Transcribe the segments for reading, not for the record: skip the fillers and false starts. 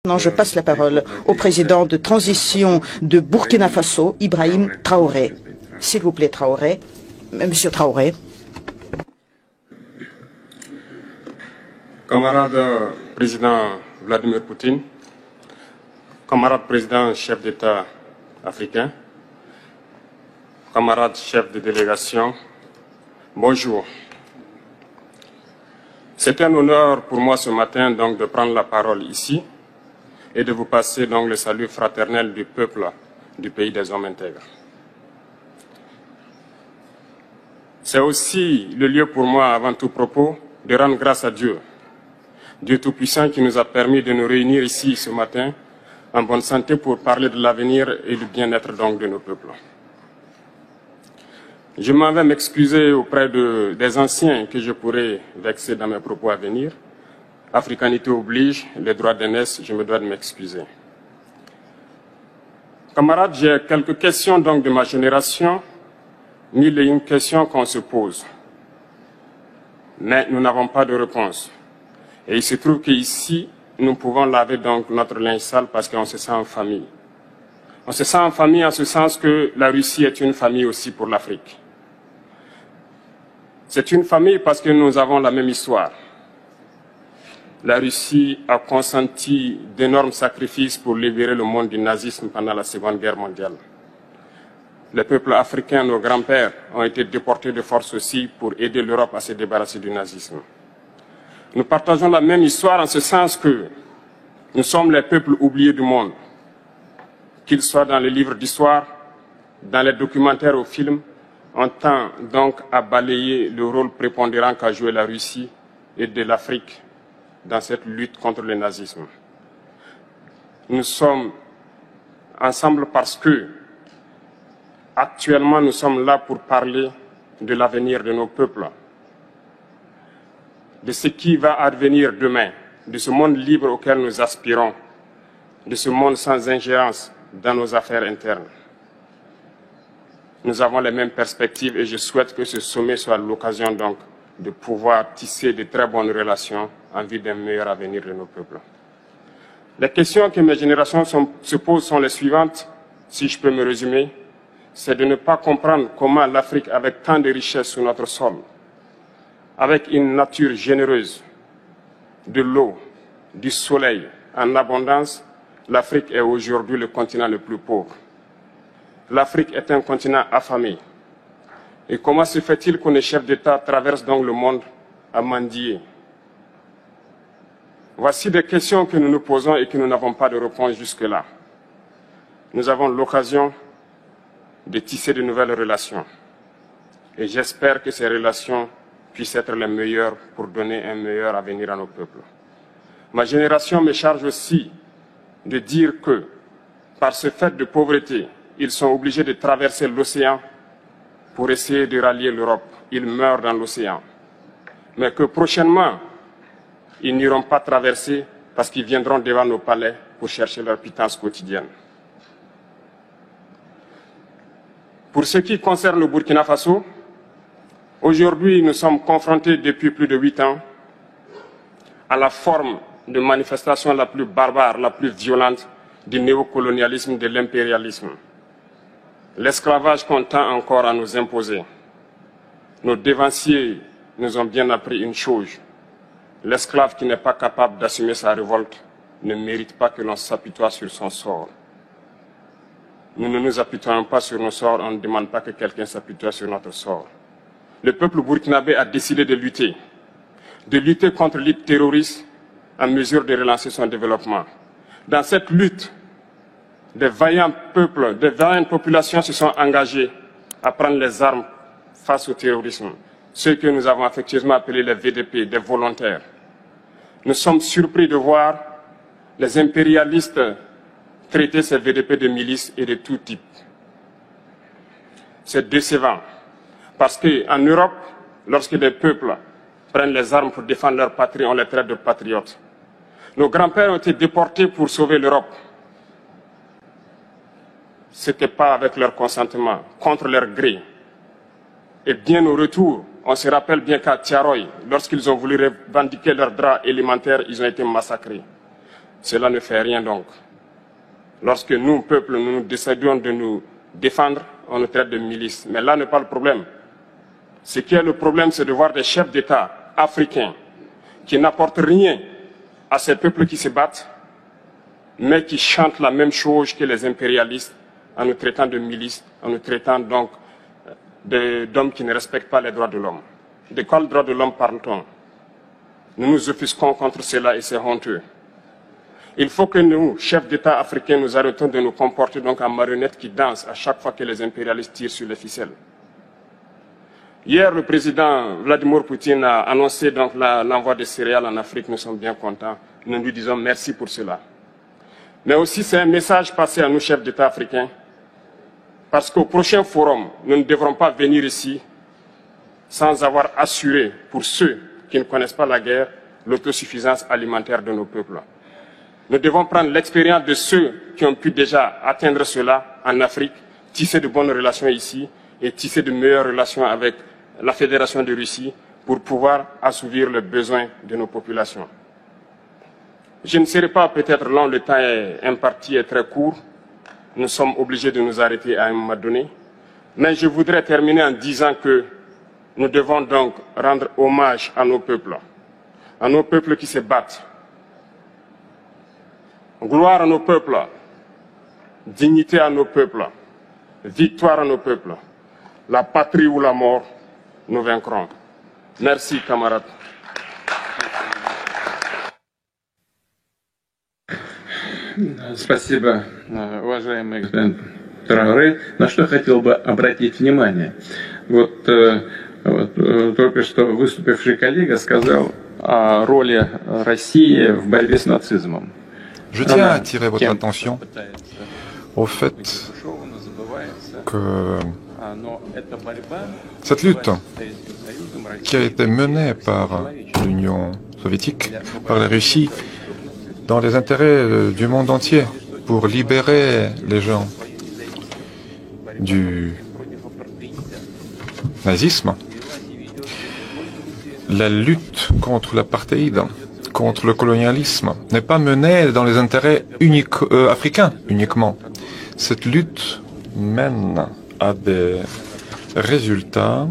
Maintenant, je passe la parole au président de transition de Burkina Faso, Ibrahim Traoré. S'il vous plaît, Traoré. Monsieur Traoré. Camarade président Vladimir Poutine, camarade président chef d'État africain, camarade chef de délégation, bonjour. C'est un honneur pour moi ce matin donc de prendre la parole ici et de vous passer donc le salut fraternel du peuple du pays des hommes intègres. C'est aussi le lieu pour moi, avant tout propos, de rendre grâce à Dieu, Dieu Tout-Puissant qui nous a permis de nous réunir ici ce matin en bonne santé pour parler de l'avenir et du bien-être donc de nos peuples. Je m'en vais m'excuser auprès des anciens que je pourrais vexer dans mes propos à venir. Africanité oblige, les droits d'aînesse, je me dois de m'excuser. Camarades, j'ai quelques questions donc de ma génération, mille et une questions qu'on se pose. Mais nous n'avons pas de réponse. Et il se trouve qu'ici, nous pouvons laver donc notre linge sale parce qu'on se sent en famille. On se sent en famille en ce sens que la Russie est une famille aussi pour l'Afrique. C'est une famille parce que nous avons la même histoire. La Russie a consenti d'énormes sacrifices pour libérer le monde du nazisme pendant la Seconde Guerre mondiale. Les peuples africains, nos grands-pères, ont été déportés de force aussi pour aider l'Europe à se débarrasser du nazisme. Nous partageons la même histoire en ce sens que nous sommes les peuples oubliés du monde, qu'ils soient dans les livres d'histoire, dans les documentaires ou films, on tend donc à balayer le rôle prépondérant qu'a joué la Russie et de l'Afrique dans cette lutte contre le nazisme. Nous sommes ensemble parce que, actuellement, nous sommes là pour parler de l'avenir de nos peuples, de ce qui va advenir demain, de ce monde libre auquel nous aspirons, de ce monde sans ingérence dans nos affaires internes. Nous avons les mêmes perspectives et je souhaite que ce sommet soit l'occasion donc de pouvoir tisser de très bonnes relations en vue d'un meilleur avenir de nos peuples. Les questions que mes générations se posent sont les suivantes, si je peux me résumer. C'est de ne pas comprendre comment l'Afrique, avec tant de richesses sur notre sol, avec une nature généreuse, de l'eau, du soleil en abondance, l'Afrique est aujourd'hui le continent le plus pauvre. L'Afrique est un continent affamé. Et comment se fait-il que les chefs d'État traversent donc le monde à mendier? Voici des questions que nous nous posons et que nous n'avons pas de réponse jusque-là. Nous avons l'occasion de tisser de nouvelles relations. Et j'espère que ces relations puissent être les meilleures pour donner un meilleur avenir à nos peuples. Ma génération me charge aussi de dire que, par ce fait de pauvreté, ils sont obligés de traverser l'océan pour essayer de rallier l'Europe. Ils meurent dans l'océan. Mais que prochainement, ils n'iront pas traverser parce qu'ils viendront devant nos palais pour chercher leur pitance quotidienne. Pour ce qui concerne le Burkina Faso, aujourd'hui, nous sommes confrontés depuis plus de 8 ans à la forme de manifestation la plus barbare, la plus violente du néocolonialisme, de l'impérialisme. L'esclavage qu'on tend encore à nous imposer. Nos dévanciers nous ont bien appris une chose. L'esclave qui n'est pas capable d'assumer sa révolte ne mérite pas que l'on s'apitoie sur son sort. Nous ne nous apitoyons pas sur nos sorts, on ne demande pas que quelqu'un s'apitoie sur notre sort. Le peuple burkinabé a décidé de lutter contre l'île terroriste en mesure de relancer son développement. Dans cette lutte, des vaillants peuples, des vaillantes populations se sont engagées à prendre les armes face au terrorisme. Ceux que nous avons affectueusement appelés les VDP, des volontaires. Nous sommes surpris de voir les impérialistes traiter ces VDP de milices et de tout type. C'est décevant. Parce qu'en Europe, lorsque des peuples prennent les armes pour défendre leur patrie, on les traite de patriotes. Nos grands-pères ont été déportés pour sauver l'Europe. Ce n'était pas avec leur consentement, contre leur gré. Et bien au retour, on se rappelle bien qu'à Tiaroy, lorsqu'ils ont voulu revendiquer leurs droits élémentaires, ils ont été massacrés. Cela ne fait rien donc. Lorsque nous, peuple, nous décidons de nous défendre, on nous traite de milices. Mais là n'est pas le problème. Ce qui est le problème, c'est de voir des chefs d'État africains qui n'apportent rien à ces peuples qui se battent, mais qui chantent la même chose que les impérialistes en nous traitant de milices, en nous traitant donc d'hommes qui ne respectent pas les droits de l'homme. De quels droits de l'homme parle-t-on? Nous nous offusquons contre cela et c'est honteux. Il faut que nous, chefs d'État africains, nous arrêtons de nous comporter donc en marionnettes qui dansent à chaque fois que les impérialistes tirent sur les ficelles. Hier, le président Vladimir Poutine a annoncé donc l'envoi de céréales en Afrique. Nous sommes bien contents. Nous lui disons merci pour cela. Mais aussi, c'est un message passé à nous, chefs d'État africains, parce qu'au prochain forum, nous ne devrons pas venir ici sans avoir assuré, pour ceux qui ne connaissent pas la guerre, l'autosuffisance alimentaire de nos peuples. Nous devons prendre l'expérience de ceux qui ont pu déjà atteindre cela en Afrique, tisser de bonnes relations ici et tisser de meilleures relations avec la Fédération de Russie pour pouvoir assouvir les besoins de nos populations. Je ne serai pas peut-être long, le temps est imparti et très court. Nous sommes obligés de nous arrêter à un moment donné. Mais je voudrais terminer en disant que nous devons donc rendre hommage à nos peuples qui se battent. Gloire à nos peuples, dignité à nos peuples, victoire à nos peuples. La patrie ou la mort, nous vaincrons. Merci, camarades. Спасибо, уважаемый господин Трауре. На что хотел бы обратить внимание. Вот только что выступивший коллега сказал о роли России в борьбе с нацизмом. Je tiens à attirer votre attention au fait que cette lutte qui a été menée par l'Union soviétique, par la Russie, dans les intérêts du monde entier, pour libérer les gens du nazisme, la lutte contre l'apartheid, contre le colonialisme, n'est pas menée dans les intérêts africains uniquement. Cette lutte mène à des résultats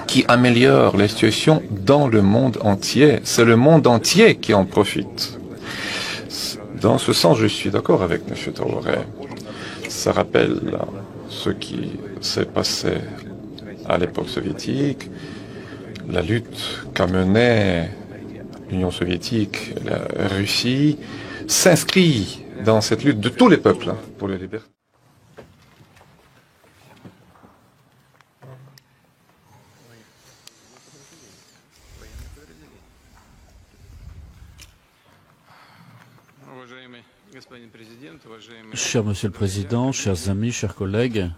qui améliorent la situation dans le monde entier. C'est le monde entier qui en profite. Dans ce sens, je suis d'accord avec M. Traoré. Ça rappelle ce qui s'est passé à l'époque soviétique, la lutte qu'a menée l'Union soviétique, la Russie, s'inscrit dans cette lutte de tous les peuples pour les libertés. Cher Monsieur le Président, chers amis, chers collègues,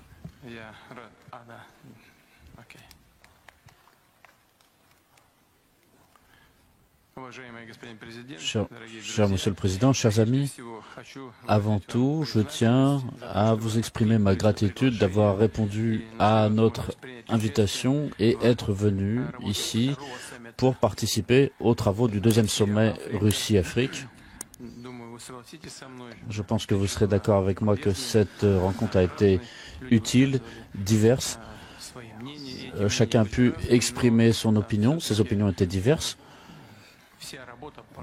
cher Monsieur le Président, chers amis, avant tout, je tiens à vous exprimer ma gratitude d'avoir répondu à notre invitation et être venu ici pour participer aux travaux du deuxième sommet Russie-Afrique. Je pense que vous serez d'accord avec moi que cette rencontre a été utile, diverse. Chacun a pu exprimer son opinion, ses opinions étaient diverses.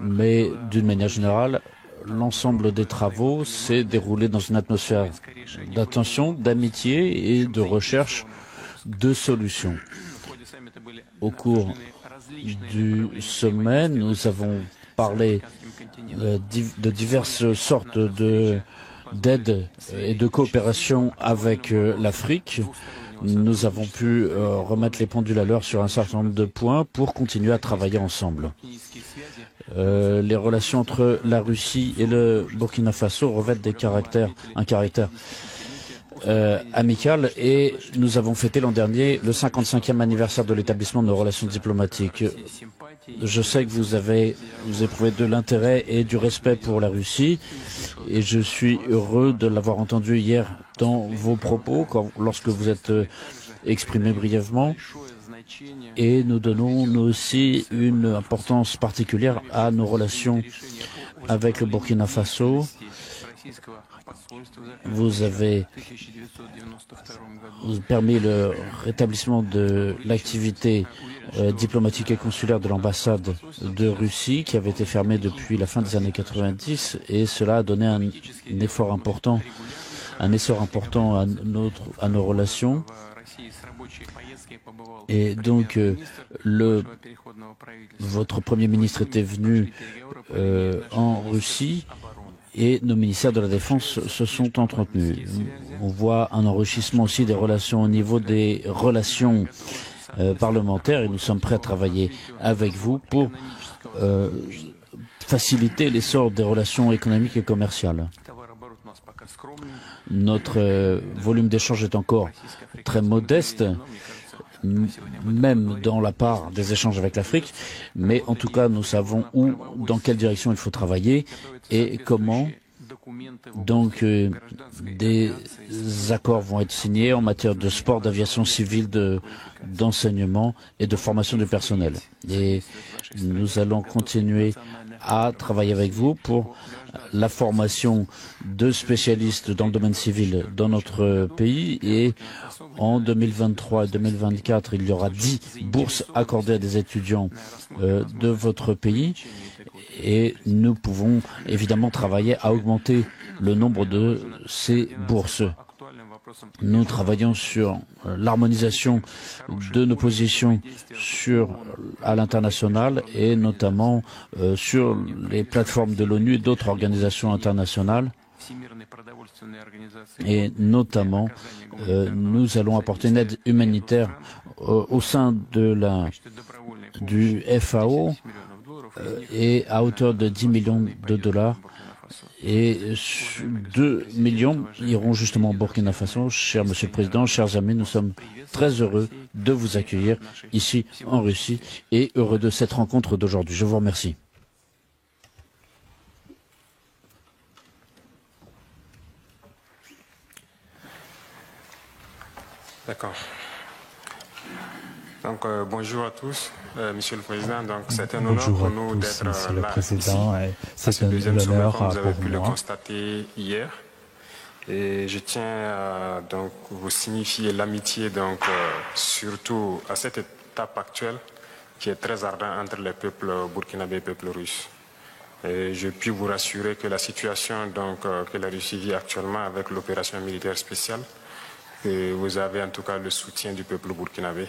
Mais d'une manière générale, l'ensemble des travaux s'est déroulé dans une atmosphère d'attention, d'amitié et de recherche de solutions. Au cours du sommet, nous avons parlé de diverses sortes d'aide et de coopération avec l'Afrique. Nous avons pu remettre les pendules à l'heure sur un certain nombre de points pour continuer à travailler ensemble. Les relations entre la Russie et le Burkina Faso revêtent un caractère amical et nous avons fêté l'an dernier le 55e anniversaire de l'établissement de nos relations diplomatiques. Je sais que vous éprouvez de l'intérêt et du respect pour la Russie et je suis heureux de l'avoir entendu hier dans vos propos lorsque vous êtes exprimé brièvement. Et nous donnons nous aussi une importance particulière à nos relations avec le Burkina Faso, vous avez permis le rétablissement de l'activité diplomatique et consulaire de l'ambassade de Russie qui avait été fermée depuis la fin des années 90 et cela a donné un essor important à nos relations. Et donc, votre Premier ministre était venu en Russie et nos ministères de la Défense se sont entretenus. On voit un enrichissement aussi des relations au niveau des relations parlementaires et nous sommes prêts à travailler avec vous pour faciliter l'essor des relations économiques et commerciales. Notre volume d'échange est encore très modeste, même dans la part des échanges avec l'Afrique, mais en tout cas nous savons dans quelle direction il faut travailler et comment. Donc des accords vont être signés en matière de sport, d'aviation civile, d'enseignement et de formation du personnel. Et nous allons continuer à travailler avec vous pour la formation de spécialistes dans le domaine civil dans notre pays et en 2023 et 2024, il y aura 10 bourses accordées à des étudiants de votre pays et nous pouvons évidemment travailler à augmenter le nombre de ces bourses. Nous travaillons sur l'harmonisation de nos positions à l'international et notamment sur les plateformes de l'ONU et d'autres organisations internationales. Et notamment, nous allons apporter une aide humanitaire au sein du FAO et à hauteur de 10 millions de dollars. Et 2 millions iront justement au Burkina Faso. Cher Monsieur le Président, chers amis, nous sommes très heureux de vous accueillir ici en Russie et heureux de cette rencontre d'aujourd'hui. Je vous remercie. D'accord. Donc, bonjour à tous, Monsieur le Président. Donc, c'est un honneur pour nous d'être là ici. C'est le deuxième sommet, comme vous avez pu le constater hier. Et je tiens à donc vous signifier l'amitié, donc surtout à cette étape actuelle qui est très ardente entre les peuples burkinabés et les peuples russes. Et je puis vous rassurer que la situation donc que la Russie vit actuellement avec l'opération militaire spéciale, que vous avez en tout cas le soutien du peuple burkinabé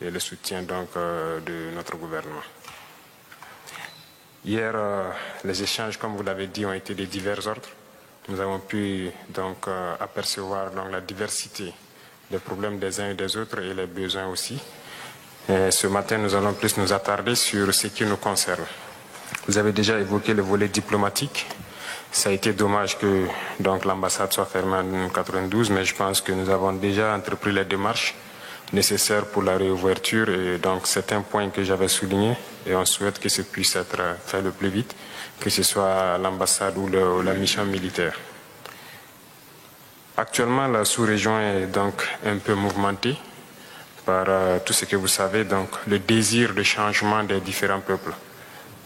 et le soutien donc de notre gouvernement. Hier, les échanges, comme vous l'avez dit, ont été de divers ordres. Nous avons pu donc apercevoir donc, la diversité des problèmes des uns et des autres et les besoins aussi. Et ce matin, nous allons plus nous attarder sur ce qui nous concerne. Vous avez déjà évoqué le volet diplomatique. Ça a été dommage que l'ambassade soit fermée en 1992, mais je pense que nous avons déjà entrepris les démarches nécessaires pour la réouverture et donc c'est un point que j'avais souligné et on souhaite que ce puisse être fait le plus vite, que ce soit l'ambassade ou la mission militaire. Actuellement, la sous-région est donc un peu mouvementée par tout ce que vous savez, donc le désir de changement des différents peuples.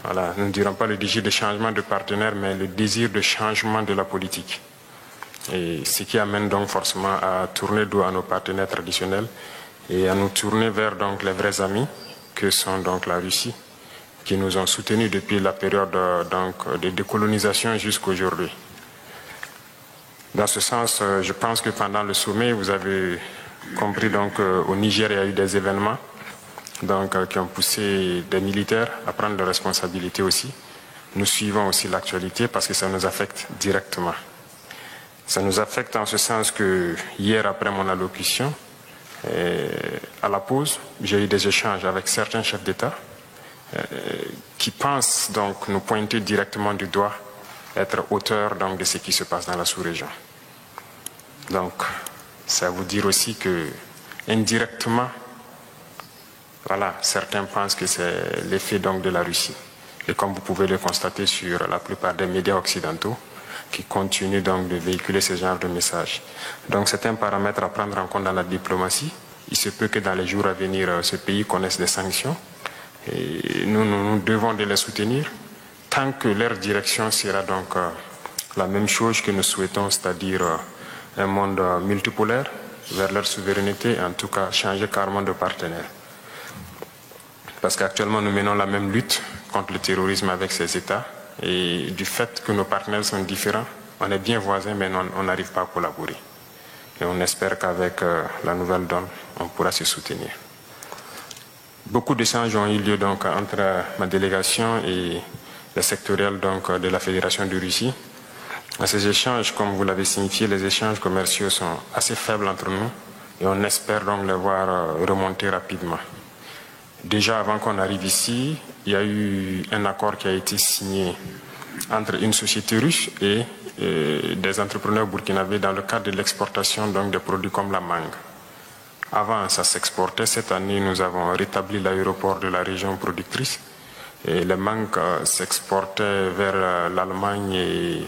Voilà, nous ne dirons pas le désir de changement de partenaire, mais le désir de changement de la politique. Et ce qui amène donc forcément à tourner dos à nos partenaires traditionnels et à nous tourner vers donc les vrais amis que sont donc la Russie, qui nous ont soutenus depuis la période de décolonisation jusqu'à aujourd'hui. Dans ce sens, je pense que pendant le sommet, vous avez compris donc au Niger, il y a eu des événements qui ont poussé des militaires à prendre leurs responsabilités aussi. Nous suivons aussi l'actualité parce que ça nous affecte directement. Ça nous affecte en ce sens que hier, après mon allocution, à la pause, j'ai eu des échanges avec certains chefs d'État qui pensent donc nous pointer directement du doigt, être auteurs donc de ce qui se passe dans la sous-région. Donc, ça veut dire aussi que indirectement, voilà, certains pensent que c'est l'effet donc de la Russie. Et comme vous pouvez le constater sur la plupart des médias occidentaux, qui continuent donc de véhiculer ce genre de messages. Donc c'est un paramètre à prendre en compte dans la diplomatie. Il se peut que dans les jours à venir, ce pays connaisse des sanctions. Et nous devons de les soutenir, tant que leur direction sera donc la même chose que nous souhaitons, c'est-à-dire un monde multipolaire vers leur souveraineté, en tout cas changer carrément de partenaire. Parce qu'actuellement nous menons la même lutte contre le terrorisme avec ces États, et du fait que nos partenaires sont différents, on est bien voisins mais on n'arrive pas à collaborer. Et on espère qu'avec la nouvelle donne, on pourra se soutenir. Beaucoup d'échanges ont eu lieu donc entre ma délégation et le sectoriel donc de la Fédération de Russie. À ces échanges, comme vous l'avez signifié, les échanges commerciaux sont assez faibles entre nous et on espère donc les voir remonter rapidement. Déjà avant qu'on arrive ici, il y a eu un accord qui a été signé entre une société russe et des entrepreneurs burkinabés dans le cadre de l'exportation donc des produits comme la mangue. Avant, ça s'exportait. Cette année, nous avons rétabli l'aéroport de la région productrice et les mangues s'exportaient vers l'Allemagne et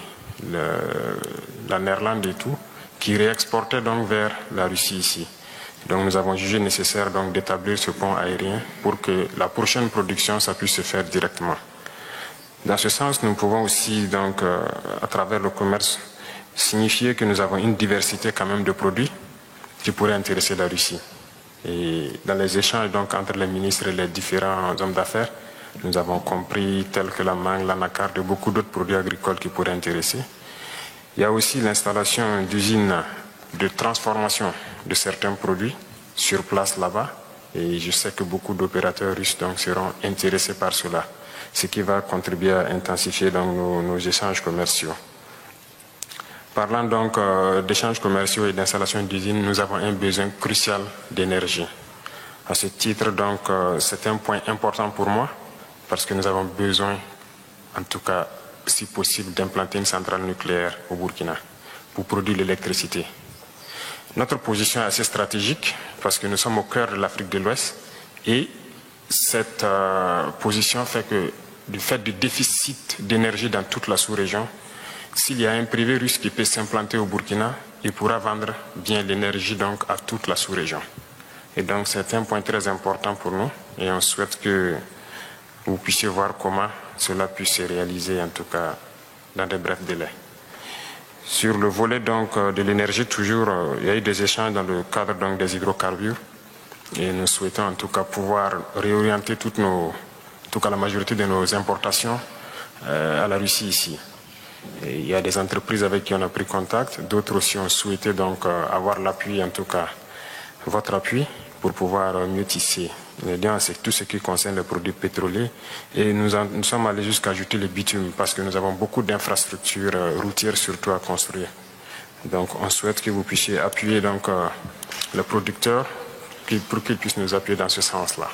la Néerlande et tout, qui réexportaient donc vers la Russie ici. Donc nous avons jugé nécessaire donc d'établir ce pont aérien pour que la prochaine production ça puisse se faire directement. Dans ce sens, nous pouvons aussi donc à travers le commerce signifier que nous avons une diversité quand même de produits qui pourraient intéresser la Russie. Et dans les échanges donc entre les ministres et les différents hommes d'affaires, nous avons compris tels que la mangue, l'anacarde et beaucoup d'autres produits agricoles qui pourraient intéresser. Il y a aussi l'installation d'usines de transformation de certains produits sur place là-bas. Et je sais que beaucoup d'opérateurs russes donc seront intéressés par cela, ce qui va contribuer à intensifier donc nos échanges commerciaux. Parlant donc d'échanges commerciaux et d'installation d'usines, nous avons un besoin crucial d'énergie. À ce titre, donc, c'est un point important pour moi parce que nous avons besoin, en tout cas, si possible, d'implanter une centrale nucléaire au Burkina pour produire l'électricité. Notre position est assez stratégique parce que nous sommes au cœur de l'Afrique de l'Ouest et cette position fait que, du fait du déficit d'énergie dans toute la sous-région, s'il y a un privé russe qui peut s'implanter au Burkina, il pourra vendre bien l'énergie donc à toute la sous-région. Et donc c'est un point très important pour nous et on souhaite que vous puissiez voir comment cela puisse se réaliser, en tout cas dans de brefs délais. Sur le volet donc de l'énergie, toujours, il y a eu des échanges dans le cadre donc des hydrocarbures et nous souhaitons en tout cas pouvoir réorienter la majorité de nos importations à la Russie ici. Et il y a des entreprises avec qui on a pris contact, d'autres aussi ont souhaité donc avoir l'appui, en tout cas votre appui, pour pouvoir mieux tisser. C'est tout ce qui concerne les produits pétroliers et nous sommes allés jusqu'à ajouter le bitume parce que nous avons beaucoup d'infrastructures routières surtout à construire. Donc on souhaite que vous puissiez appuyer donc les producteurs pour qu'ils puissent nous appuyer dans ce sens-là.